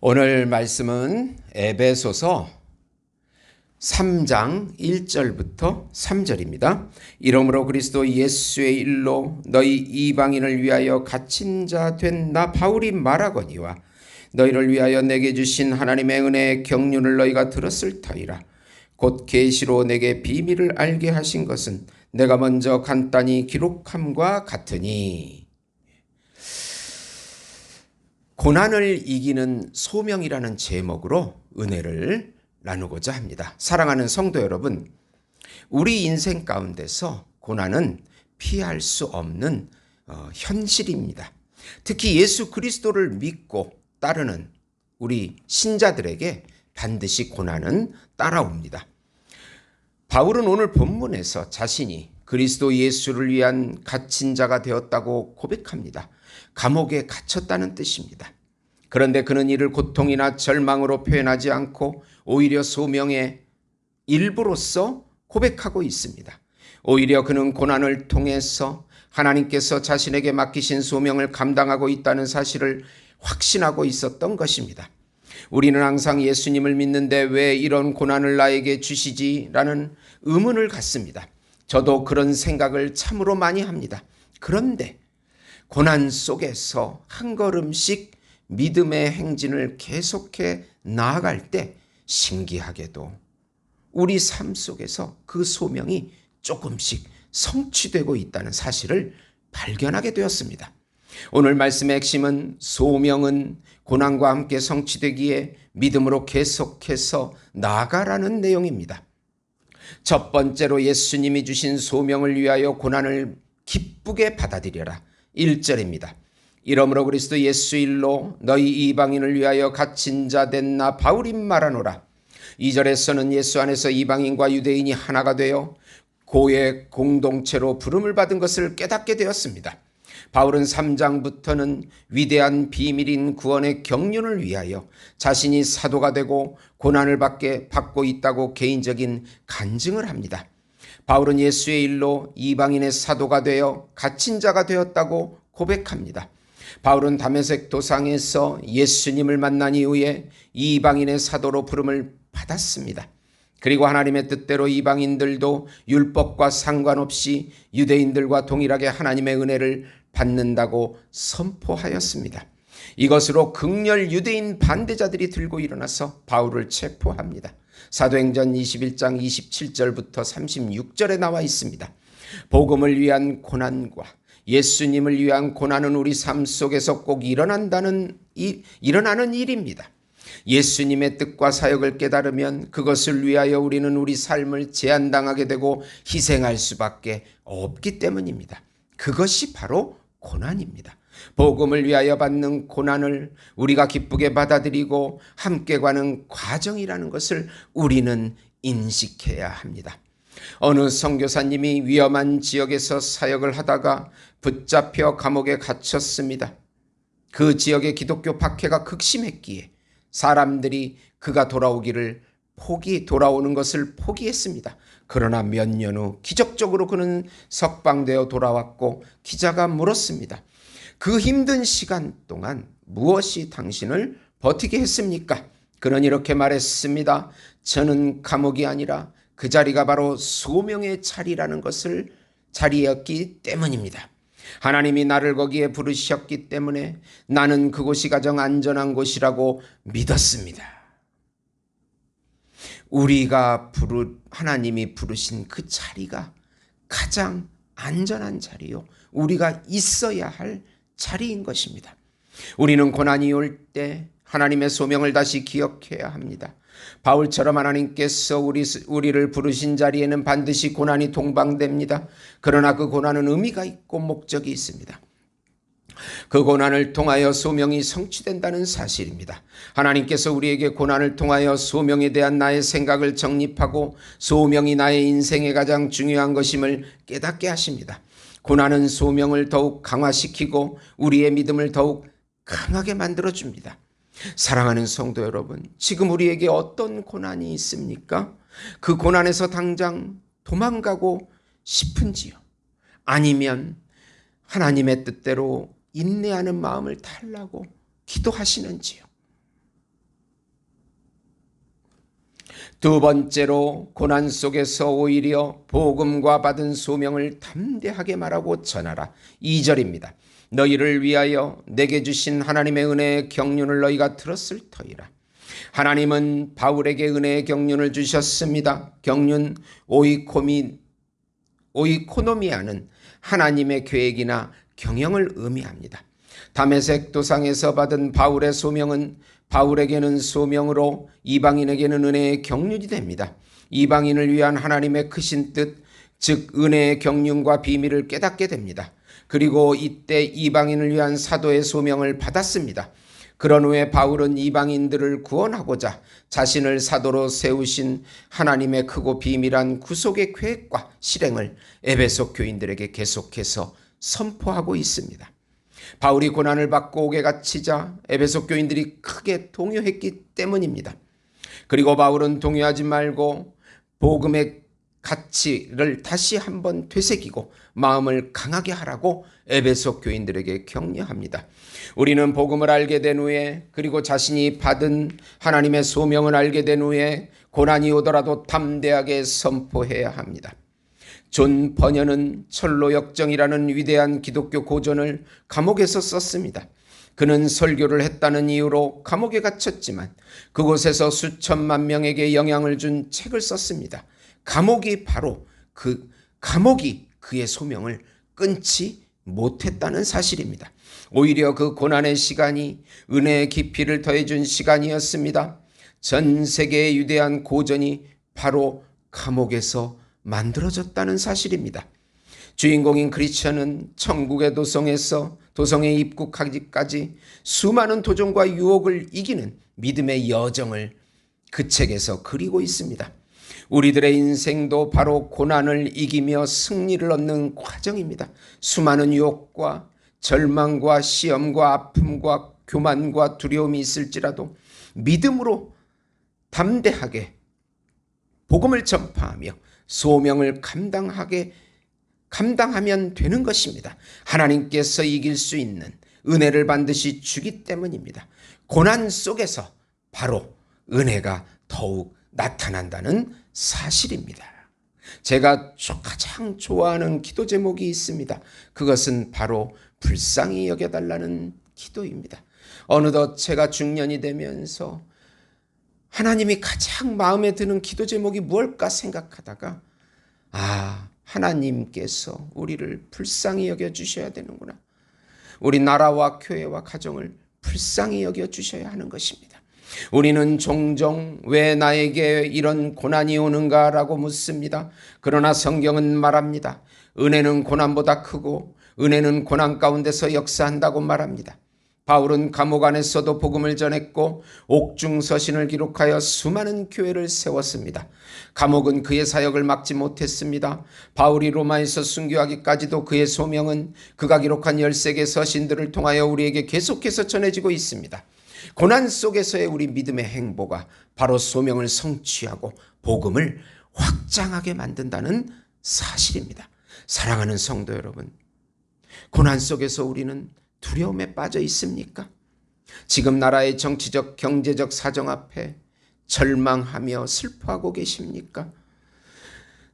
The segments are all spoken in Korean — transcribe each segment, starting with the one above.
오늘 말씀은 에베소서 3장 1절부터 3절입니다. 이러므로 그리스도 예수의 일로 너희 이방인을 위하여 갇힌 자 된 나 바울이 말하거니와 너희를 위하여 내게 주신 하나님의 은혜의 경륜을 너희가 들었을 터이라. 곧 계시로 내게 비밀을 알게 하신 것은 내가 먼저 간단히 기록함과 같으니. 고난을 이기는 소명이라는 제목으로 은혜를 나누고자 합니다. 사랑하는 성도 여러분, 우리 인생 가운데서 고난은 피할 수 없는 현실입니다. 특히 예수 그리스도를 믿고 따르는 우리 신자들에게 반드시 고난은 따라옵니다. 바울은 오늘 본문에서 자신이 그리스도 예수를 위한 갇힌 자가 되었다고 고백합니다. 감옥에 갇혔다는 뜻입니다. 그런데 그는 이를 고통이나 절망으로 표현하지 않고 오히려 소명의 일부로서 고백하고 있습니다. 오히려 그는 고난을 통해서 하나님께서 자신에게 맡기신 소명을 감당하고 있다는 사실을 확신하고 있었던 것입니다. 우리는 항상 예수님을 믿는데 왜 이런 고난을 나에게 주시지? 라는 의문을 갖습니다. 저도 그런 생각을 참으로 많이 합니다. 그런데 고난 속에서 한 걸음씩 믿음의 행진을 계속해 나아갈 때 신기하게도 우리 삶 속에서 그 소명이 조금씩 성취되고 있다는 사실을 발견하게 되었습니다. 오늘 말씀의 핵심은 소명은 고난과 함께 성취되기에 믿음으로 계속해서 나아가라는 내용입니다. 첫 번째로 예수님이 주신 소명을 위하여 고난을 기쁘게 받아들여라. 1절입니다. 이러므로 그리스도 예수 일로 너희 이방인을 위하여 갇힌 자 된 나 바울이 말하노라. 2절에서는 예수 안에서 이방인과 유대인이 하나가 되어 고의 공동체로 부름을 받은 것을 깨닫게 되었습니다. 바울은 3장부터는 위대한 비밀인 구원의 경륜을 위하여 자신이 사도가 되고 고난을 받고 있다고 개인적인 간증을 합니다. 바울은 예수의 일로 이방인의 사도가 되어 갇힌 자가 되었다고 고백합니다. 바울은 다메섹 도상에서 예수님을 만난 이후에 이방인의 사도로 부름을 받았습니다. 그리고 하나님의 뜻대로 이방인들도 율법과 상관없이 유대인들과 동일하게 하나님의 은혜를 받는다고 선포하였습니다. 이것으로 극렬 유대인 반대자들이 들고 일어나서 바울을 체포합니다. 사도행전 21장 27절부터 36절에 나와 있습니다. 복음을 위한 고난과 예수님을 위한 고난은 우리 삶 속에서 꼭 일어나는 일입니다. 예수님의 뜻과 사역을 깨달으면 그것을 위하여 우리는 우리 삶을 제한당하게 되고 희생할 수밖에 없기 때문입니다. 그것이 바로 고난입니다. 복음을 위하여 받는 고난을 우리가 기쁘게 받아들이고 함께 가는 과정이라는 것을 우리는 인식해야 합니다. 어느 선교사님이 위험한 지역에서 사역을 하다가 붙잡혀 감옥에 갇혔습니다. 그 지역의 기독교 박해가 극심했기에 사람들이 그가 돌아오는 것을 포기했습니다. 그러나 몇 년 후 기적적으로 그는 석방되어 돌아왔고 기자가 물었습니다. 그 힘든 시간 동안 무엇이 당신을 버티게 했습니까? 그는 이렇게 말했습니다. 저는 감옥이 아니라 그 자리가 바로 소명의 자리였기 때문입니다. 하나님이 나를 거기에 부르셨기 때문에 나는 그곳이 가장 안전한 곳이라고 믿었습니다. 하나님이 부르신 그 자리가 가장 안전한 자리요. 우리가 있어야 할 자리인 것입니다. 우리는 고난이 올 때 하나님의 소명을 다시 기억해야 합니다. 바울처럼 하나님께서 우리를 부르신 자리에는 반드시 고난이 동반됩니다. 그러나 그 고난은 의미가 있고 목적이 있습니다. 그 고난을 통하여 소명이 성취된다는 사실입니다. 하나님께서 우리에게 고난을 통하여 소명에 대한 나의 생각을 정립하고 소명이 나의 인생에 가장 중요한 것임을 깨닫게 하십니다. 고난은 소명을 더욱 강화시키고 우리의 믿음을 더욱 강하게 만들어줍니다. 사랑하는 성도 여러분, 지금 우리에게 어떤 고난이 있습니까? 그 고난에서 당장 도망가고 싶은지요? 아니면 하나님의 뜻대로 인내하는 마음을 달라고 기도하시는지요? 두 번째로 고난 속에서 오히려 복음과 받은 소명을 담대하게 말하고 전하라. 2절입니다. 너희를 위하여 내게 주신 하나님의 은혜의 경륜을 너희가 들었을 터이라. 하나님은 바울에게 은혜의 경륜을 주셨습니다. 경륜 오이코노미아는 하나님의 계획이나 경영을 의미합니다. 다메섹 도상에서 받은 바울의 소명은 바울에게는 소명으로 이방인에게는 은혜의 경륜이 됩니다. 이방인을 위한 하나님의 크신 뜻, 즉 은혜의 경륜과 비밀을 깨닫게 됩니다. 그리고 이때 이방인을 위한 사도의 소명을 받았습니다. 그런 후에 바울은 이방인들을 구원하고자 자신을 사도로 세우신 하나님의 크고 비밀한 구속의 계획과 실행을 에베소 교인들에게 계속해서 선포하고 있습니다. 바울이 고난을 받고 옥에 갇히자 에베소 교인들이 크게 동요했기 때문입니다. 그리고 바울은 동요하지 말고 복음의 가치를 다시 한번 되새기고 마음을 강하게 하라고 에베소 교인들에게 격려합니다. 우리는 복음을 알게 된 후에 그리고 자신이 받은 하나님의 소명을 알게 된 후에 고난이 오더라도 담대하게 선포해야 합니다. 존 버녀는 철로역정이라는 위대한 기독교 고전을 감옥에서 썼습니다. 그는 설교를 했다는 이유로 감옥에 갇혔지만 그곳에서 수천만 명에게 영향을 준 책을 썼습니다. 감옥이 그의 소명을 끊지 못했다는 사실입니다. 오히려 그 고난의 시간이 은혜의 깊이를 더해준 시간이었습니다. 전 세계의 위대한 고전이 바로 감옥에서 만들어졌다는 사실입니다. 주인공인 크리스천은 천국의 도성에 입국하기까지 수많은 도전과 유혹을 이기는 믿음의 여정을 그 책에서 그리고 있습니다. 우리들의 인생도 바로 고난을 이기며 승리를 얻는 과정입니다. 수많은 유혹과 절망과 시험과 아픔과 교만과 두려움이 있을지라도 믿음으로 담대하게 복음을 전파하며 소명을 감당하면 되는 것입니다. 하나님께서 이길 수 있는 은혜를 반드시 주기 때문입니다. 고난 속에서 바로 은혜가 더욱 나타난다는 사실입니다. 제가 가장 좋아하는 기도 제목이 있습니다. 그것은 바로 불쌍히 여겨달라는 기도입니다. 어느덧 제가 중년이 되면서 하나님이 가장 마음에 드는 기도 제목이 무엇일까 생각하다가 하나님께서 우리를 불쌍히 여겨주셔야 되는구나. 우리 나라와 교회와 가정을 불쌍히 여겨주셔야 하는 것입니다. 우리는 종종 왜 나에게 이런 고난이 오는가 라고 묻습니다. 그러나 성경은 말합니다. 은혜는 고난보다 크고 은혜는 고난 가운데서 역사한다고 말합니다. 바울은 감옥 안에서도 복음을 전했고 옥중서신을 기록하여 수많은 교회를 세웠습니다. 감옥은 그의 사역을 막지 못했습니다. 바울이 로마에서 순교하기까지도 그의 소명은 그가 기록한 13개 서신들을 통하여 우리에게 계속해서 전해지고 있습니다. 고난 속에서의 우리 믿음의 행보가 바로 소명을 성취하고 복음을 확장하게 만든다는 사실입니다. 사랑하는 성도 여러분, 고난 속에서 우리는 두려움에 빠져 있습니까? 지금 나라의 정치적, 경제적 사정 앞에 절망하며 슬퍼하고 계십니까?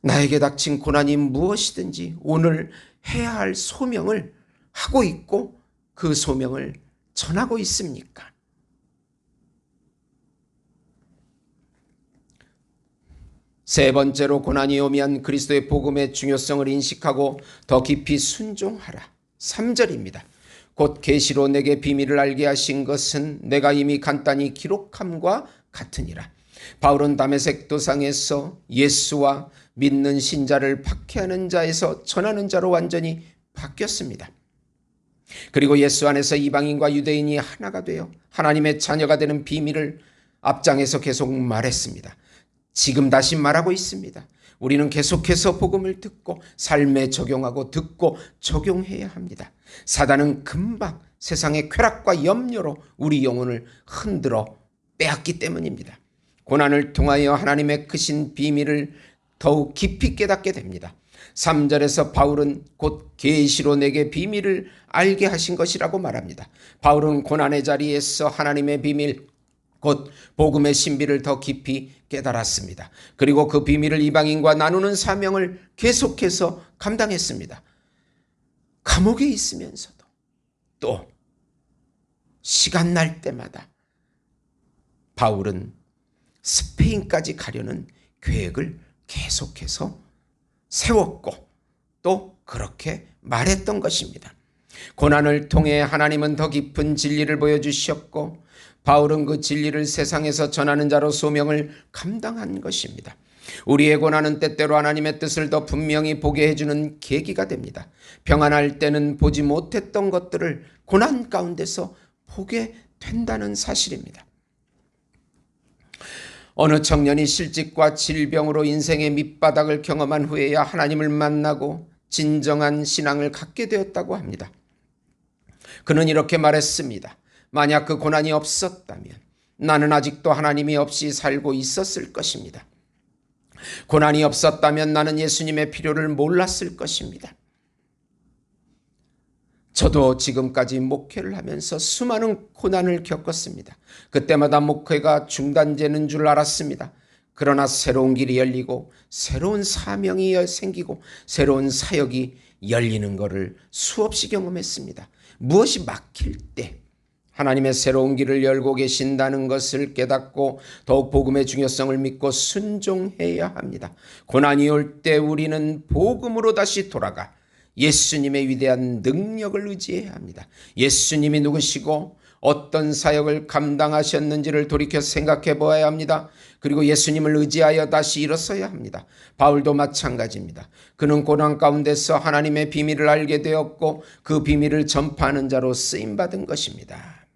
나에게 닥친 고난이 무엇이든지 오늘 해야 할 소명을 하고 있고 그 소명을 전하고 있습니까? 세 번째로 고난이 오면 그리스도의 복음의 중요성을 인식하고 더 깊이 순종하라. 3절입니다. 곧 계시로 내게 비밀을 알게 하신 것은 내가 이미 간단히 기록함과 같으니라. 바울은 다메섹 도상에서 예수와 믿는 신자를 박해하는 자에서 전하는 자로 완전히 바뀌었습니다. 그리고 예수 안에서 이방인과 유대인이 하나가 되어 하나님의 자녀가 되는 비밀을 앞장에서 계속 말했습니다. 지금 다시 말하고 있습니다. 우리는 계속해서 복음을 듣고 삶에 적용하고 듣고 적용해야 합니다. 사단은 금방 세상의 쾌락과 염려로 우리 영혼을 흔들어 빼앗기 때문입니다. 고난을 통하여 하나님의 크신 비밀을 더욱 깊이 깨닫게 됩니다. 3절에서 바울은 곧 계시로 내게 비밀을 알게 하신 것이라고 말합니다. 바울은 고난의 자리에서 하나님의 비밀, 곧 복음의 신비를 더 깊이 깨달았습니다. 그리고 그 비밀을 이방인과 나누는 사명을 계속해서 감당했습니다. 감옥에 있으면서도 또 시간 날 때마다 바울은 스페인까지 가려는 계획을 계속해서 세웠고 또 그렇게 말했던 것입니다. 고난을 통해 하나님은 더 깊은 진리를 보여주셨고 바울은 그 진리를 세상에서 전하는 자로 소명을 감당한 것입니다. 우리의 고난은 때때로 하나님의 뜻을 더 분명히 보게 해주는 계기가 됩니다. 평안할 때는 보지 못했던 것들을 고난 가운데서 보게 된다는 사실입니다. 어느 청년이 실직과 질병으로 인생의 밑바닥을 경험한 후에야 하나님을 만나고 진정한 신앙을 갖게 되었다고 합니다. 그는 이렇게 말했습니다. 만약 그 고난이 없었다면 나는 아직도 하나님이 없이 살고 있었을 것입니다. 고난이 없었다면 나는 예수님의 필요를 몰랐을 것입니다. 저도 지금까지 목회를 하면서 수많은 고난을 겪었습니다. 그때마다 목회가 중단되는 줄 알았습니다. 그러나 새로운 길이 열리고 새로운 사명이 생기고 새로운 사역이 열리는 것을 수없이 경험했습니다. 무엇이 막힐 때 하나님의 새로운 길을 열고 계신다는 것을 깨닫고 더욱 복음의 중요성을 믿고 순종해야 합니다. 고난이 올 때 우리는 복음으로 다시 돌아가 예수님의 위대한 능력을 의지해야 합니다. 예수님이 누구시고 어떤 사역을 감당하셨는지를 돌이켜 생각해 보아야 합니다. 그리고 예수님을 의지하여 다시 일어서야 합니다. 바울도 마찬가지입니다. 그는 고난 가운데서 하나님의 비밀을 알게 되었고 그 비밀을 전파하는 자로 쓰임받은 것입니다.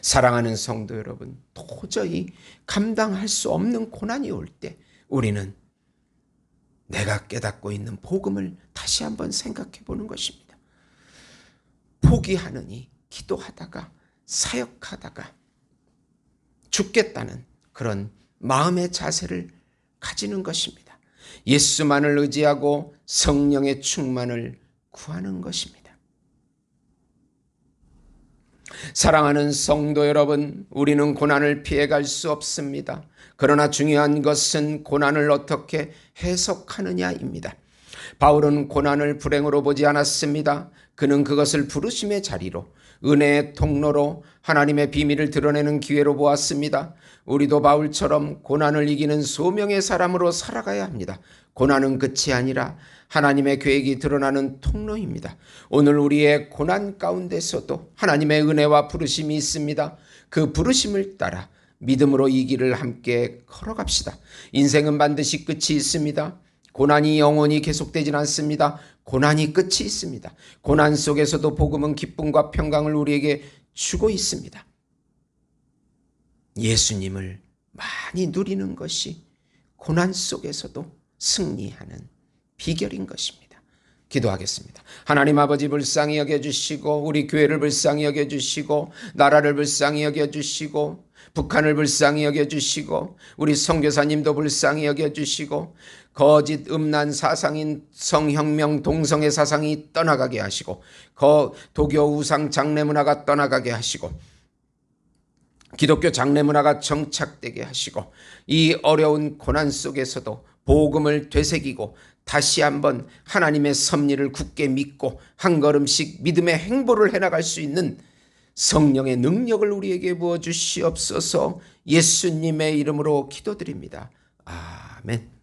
사랑하는 성도 여러분, 도저히 감당할 수 없는 고난이 올 때 우리는 내가 깨닫고 있는 복음을 다시 한번 생각해 보는 것입니다. 포기하느니 기도하다가 사역하다가 죽겠다는 그런 마음의 자세를 가지는 것입니다. 예수만을 의지하고 성령의 충만을 구하는 것입니다. 사랑하는 성도 여러분, 우리는 고난을 피해갈 수 없습니다. 그러나 중요한 것은 고난을 어떻게 해석하느냐입니다. 바울은 고난을 불행으로 보지 않았습니다. 그는 그것을 부르심의 자리로, 은혜의 통로로 하나님의 비밀을 드러내는 기회로 보았습니다. 우리도 바울처럼 고난을 이기는 소명의 사람으로 살아가야 합니다. 고난은 끝이 아니라 하나님의 계획이 드러나는 통로입니다. 오늘 우리의 고난 가운데서도 하나님의 은혜와 부르심이 있습니다. 그 부르심을 따라 믿음으로 이 길을 함께 걸어갑시다. 인생은 반드시 끝이 있습니다. 고난이 영원히 계속되진 않습니다. 고난이 끝이 있습니다. 고난 속에서도 복음은 기쁨과 평강을 우리에게 주고 있습니다. 예수님을 많이 누리는 것이 고난 속에서도 승리하는 비결인 것입니다. 기도하겠습니다. 하나님 아버지 불쌍히 여겨주시고 우리 교회를 불쌍히 여겨주시고 나라를 불쌍히 여겨주시고 북한을 불쌍히 여겨주시고 우리 선교사님도 불쌍히 여겨주시고 거짓 음란 사상인 성혁명 동성애 사상이 떠나가게 하시고 도교 우상 장례 문화가 떠나가게 하시고 기독교 장례 문화가 정착되게 하시고 이 어려운 고난 속에서도 복음을 되새기고 다시 한번 하나님의 섭리를 굳게 믿고 한 걸음씩 믿음의 행보를 해나갈 수 있는 성령의 능력을 우리에게 부어주시옵소서. 예수님의 이름으로 기도드립니다. 아멘.